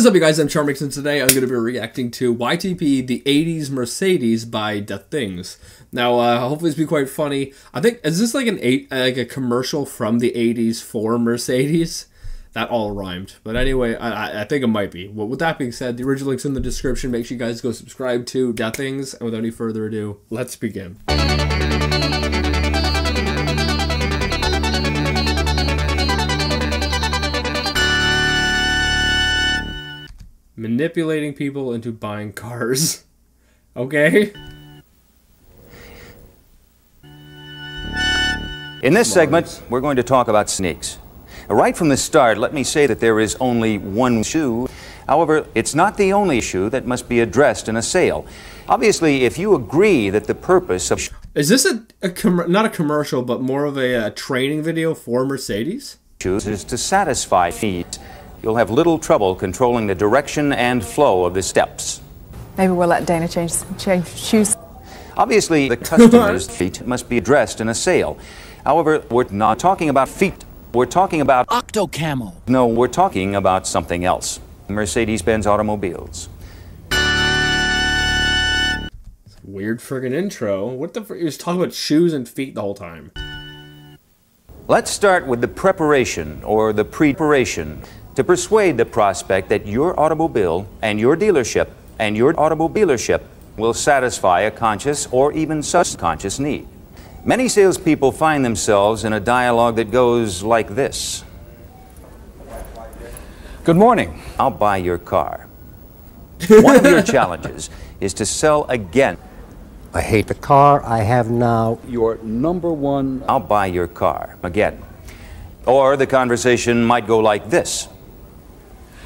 What is up, you guys? I'm Charmx, and today I'm going to be reacting to YTP, the 80s Mercedes by The Things. Now, hopefully this will be quite funny. I think, is this like a commercial from the 80s for Mercedes? That all rhymed. But anyway, I think it might be. Well, with that being said, the original link's in the description. Make sure you guys go subscribe to The Things. And without any further ado, let's begin. Manipulating people into buying cars. Okay? In this segment, we're going to talk about sneaks. Right from the start, let me say that there is only one issue. However, it's not the only issue that must be addressed in a sale. Obviously, if you agree that the purpose of... Is this not a commercial, but more of a training video for Mercedes? ...is to satisfy needs, you'll have little trouble controlling the direction and flow of the steps. Maybe we'll let Dana change shoes. Obviously, the customer's feet must be addressed in a sale. However, we're not talking about feet. We're talking about Octo Camo. No, we're talking about something else. Mercedes-Benz automobiles. Weird friggin' intro. What the frick? He was talking about shoes and feet the whole time. Let's start with the preparation or the preparation to persuade the prospect that your automobile and your dealership will satisfy a conscious or even subconscious need. Many salespeople find themselves in a dialogue that goes like this. Good morning. I'll buy your car. One of your challenges is to sell again. I hate the car I have now. Your number one. I'll buy your car again. Or the conversation might go like this.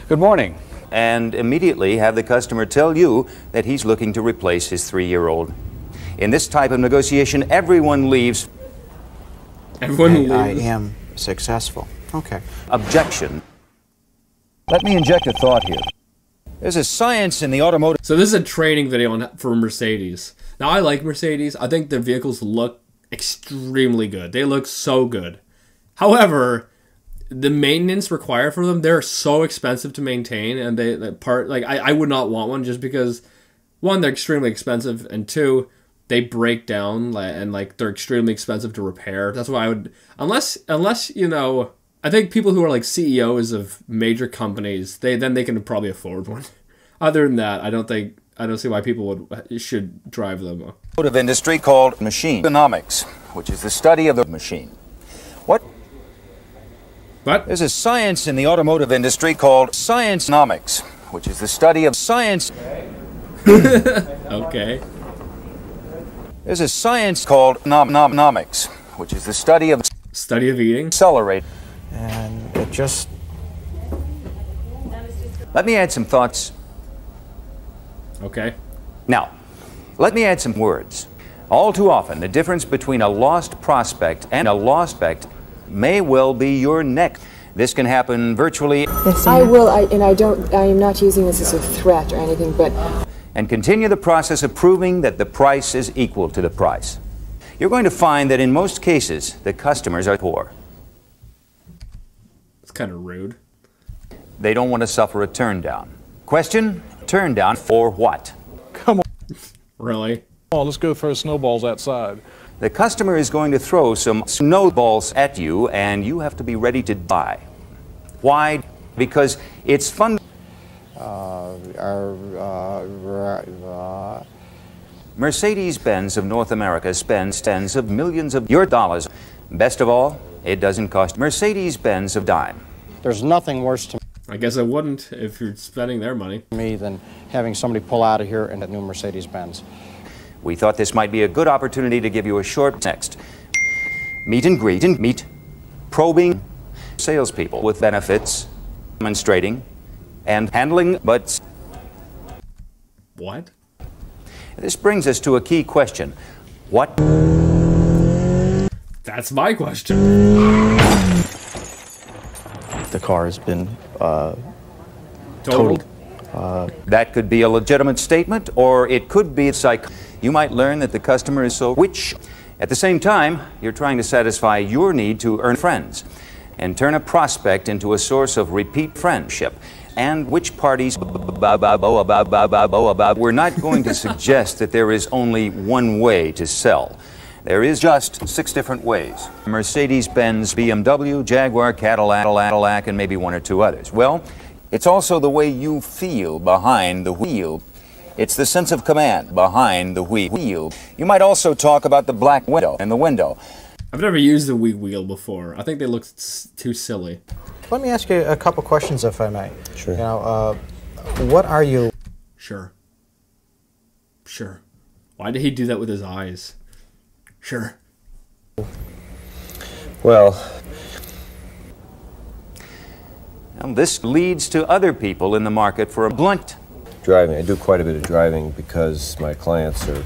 Good morning. And immediately have the customer tell you that he's looking to replace his 3-year-old. In this type of negotiation, everyone leaves. I am successful. Okay. Objection. Let me inject a thought here. There's a science in the automotive. So this is a training video for Mercedes. Now, I like Mercedes. I think their vehicles look extremely good. They look so good. However, the maintenance required for them, they're so expensive to maintain, and I would not want one just because, one, they're extremely expensive, and two, they break down and they're extremely expensive to repair. That's why I would, unless you know, I think people who are like CEOs of major companies, they can probably afford one. Other than that, I don't see why people should drive them. Automotive industry called machine economics, which is the study of the machine. What? There's a science in the automotive industry called science economics, which is the study of science. Okay. There's a science called economics, which is the study of eating. Accelerate. And it just... Let me add some thoughts. Okay. Now, let me add some words. All too often, the difference between a lost prospect and a lost prospect may well be your neck. This can happen virtually. Yes, I will, I am not using this as a threat or anything, but... And continue the process of proving that the price is equal to the price. You're going to find that in most cases, the customers are poor. It's kind of rude. They don't want to suffer a turn down. Question, turn down for what? Come on. Really? Oh, let's go throw snowballs outside. The customer is going to throw some snowballs at you, and you have to be ready to buy. Why? Because it's fun. Mercedes-Benz of North America spends tens of millions of your dollars. Best of all, it doesn't cost Mercedes-Benz a dime. There's nothing worse to I guess I wouldn't if you're spending their money. me than having somebody pull out of here in a new Mercedes-Benz. We thought this might be a good opportunity to give you a short text. Meet and greet and meet. Probing salespeople with benefits, demonstrating, and handling, but... What? This brings us to a key question. What? That's my question. The car has been Totaled? That could be a legitimate statement, or it could be psych. You might learn that the customer is so rich. At the same time, you're trying to satisfy your need to earn friends and turn a prospect into a source of repeat friendship. and which parties. We're not going to suggest that there is only one way to sell. There is just 6 different ways. Mercedes-Benz, BMW, Jaguar, Cadillac, and maybe 1 or 2 others. Well, it's also the way you feel behind the wheel. It's the sense of command behind the wheel. You might also talk about the black window and the window. I've never used the wheel before. I think they look too silly. Let me ask you a couple questions, if I may. Sure. You know, what are you? Sure. Sure. Why did he do that with his eyes? Sure. Well, This leads to other people in the market for a blunt. Driving. I do quite a bit of driving because my clients are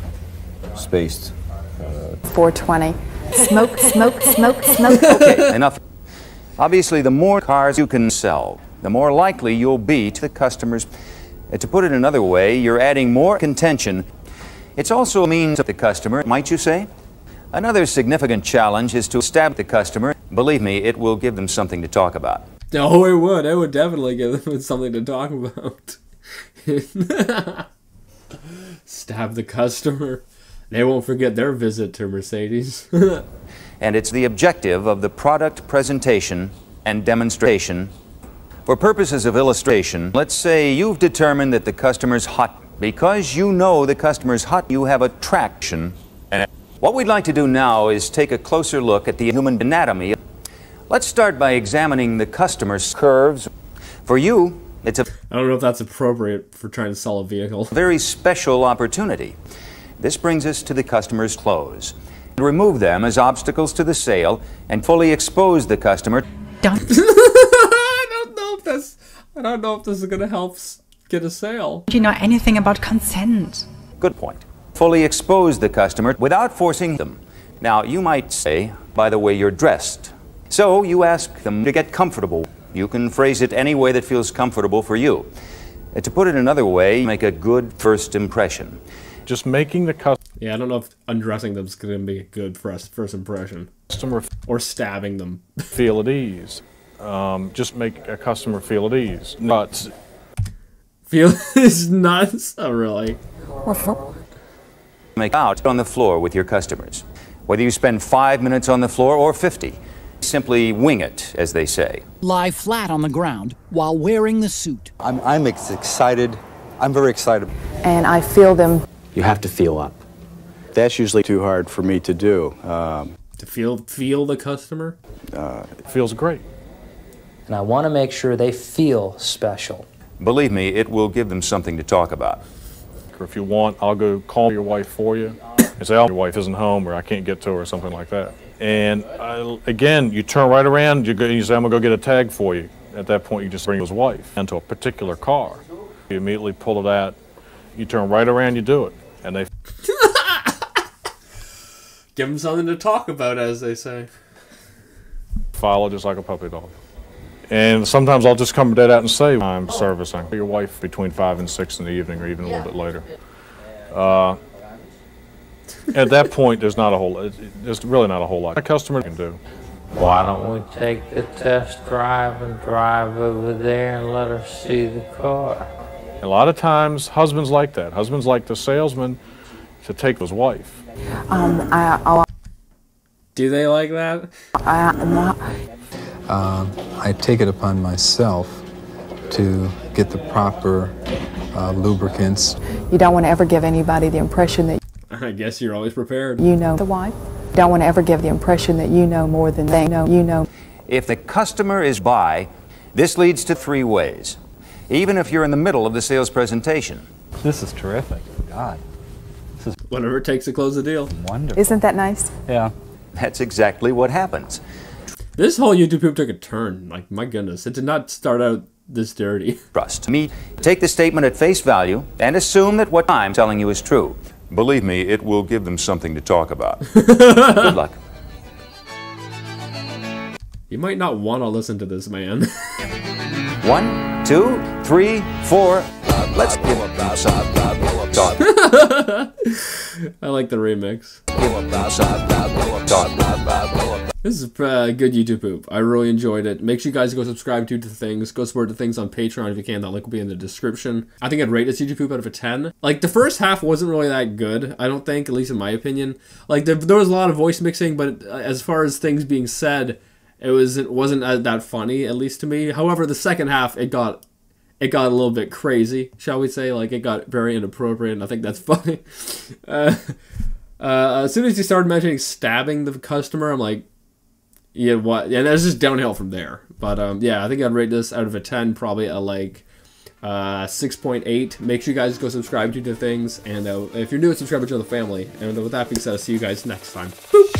spaced. 420. Smoke, smoke, smoke, smoke. Okay, enough. Obviously, the more cars you can sell, the more likely you'll be to the customers. To put it another way, you're adding more contention. It also means the customer, might you say? Another significant challenge is to stab the customer. Believe me, it will give them something to talk about. Oh, it would. It would definitely give them something to talk about. Stab the customer. They won't forget their visit to Mercedes. And it's the objective of the product presentation and demonstration. For purposes of illustration, let's say you've determined that the customer's hot. Because you know the customer's hot, you have attraction. And what we'd like to do now is take a closer look at the human anatomy. Let's start by examining the customer's curves. For you, it's a I don't know if that's appropriate for trying to sell a vehicle. very special opportunity. This brings us to the customer's clothes. Remove them as obstacles to the sale and fully expose the customer. I don't know if this is going to help get a sale. Do you know anything about consent? Good point. Fully expose the customer without forcing them. Now, you might say, by the way you're dressed. So you ask them to get comfortable. You can phrase it any way that feels comfortable for you. To put it another way, make a good first impression. Just making the Yeah, I don't know if undressing them is going to be a good first impression. customer Or stabbing them. feel at ease. Just make a customer feel at ease. But Feel is nuts. Oh, really? Make out on the floor with your customers. Whether you spend 5 minutes on the floor or 50, simply wing it, as they say. Lie flat on the ground while wearing the suit. I'm excited. I'm very excited. And I feel them. You have to feel up. That's usually too hard for me to do. To feel the customer? it feels great. And I want to make sure they feel special. Believe me, it will give them something to talk about. Or if you want, I'll go call your wife for you and say, oh, your wife isn't home or I can't get to her or something like that. And again, you turn right around, you say, I'm going to go get a tag for you. At that point, you just bring his wife into a particular car. You immediately pull it out, you turn right around, you do it. And they Give them something to talk about, as they say. follow just like a puppy dog. And sometimes I'll just come dead out and say, I'm servicing your wife between 5 and 6 in the evening or even a little bit later. At that point, there's really not a whole lot a customer can do. Why don't we take the test drive and drive over there and let her see the car? A lot of times, husbands like that. Husbands like the salesman to take his wife. Do they like that? I take it upon myself to get the proper lubricants. You don't want to ever give anybody the impression that I guess you're always prepared. you know the wife. You don't want to ever give the impression that you know more than they know you know. If the customer is by, this leads to 3 ways, even if you're in the middle of the sales presentation. This is terrific. God. Whatever it takes to close the deal. Wonderful. Isn't that nice? Yeah. That's exactly what happens. This whole YouTube poop took a turn. Like, my goodness. It did not start out this dirty. Trust me. Take the statement at face value and assume that what I'm telling you is true. Believe me, it will give them something to talk about. Good luck. You might not want to listen to this, man. 1, 2, 3, 4. Let's give them something. I like the remix. This is good YouTube poop. I really enjoyed it. Make sure you guys go subscribe to the things. Go support the things on Patreon if you can. That link will be in the description. I think I'd rate this YouTube poop out of a 10. Like, the first half wasn't really that good, I don't think, at least in my opinion. Like, there was a lot of voice mixing, but as far as things being said, it wasn't that funny, at least to me. However, the second half, it got a little bit crazy, shall we say. Like, it got very inappropriate, and I think that's funny. As soon as he started mentioning stabbing the customer, I'm like, yeah, what? Yeah, that's just downhill from there. But yeah, I think I'd rate this out of a 10, probably a 6.8. Make sure you guys go subscribe to the things, and if you're new, subscribe to the family. And with that being said, I'll see you guys next time. Boop!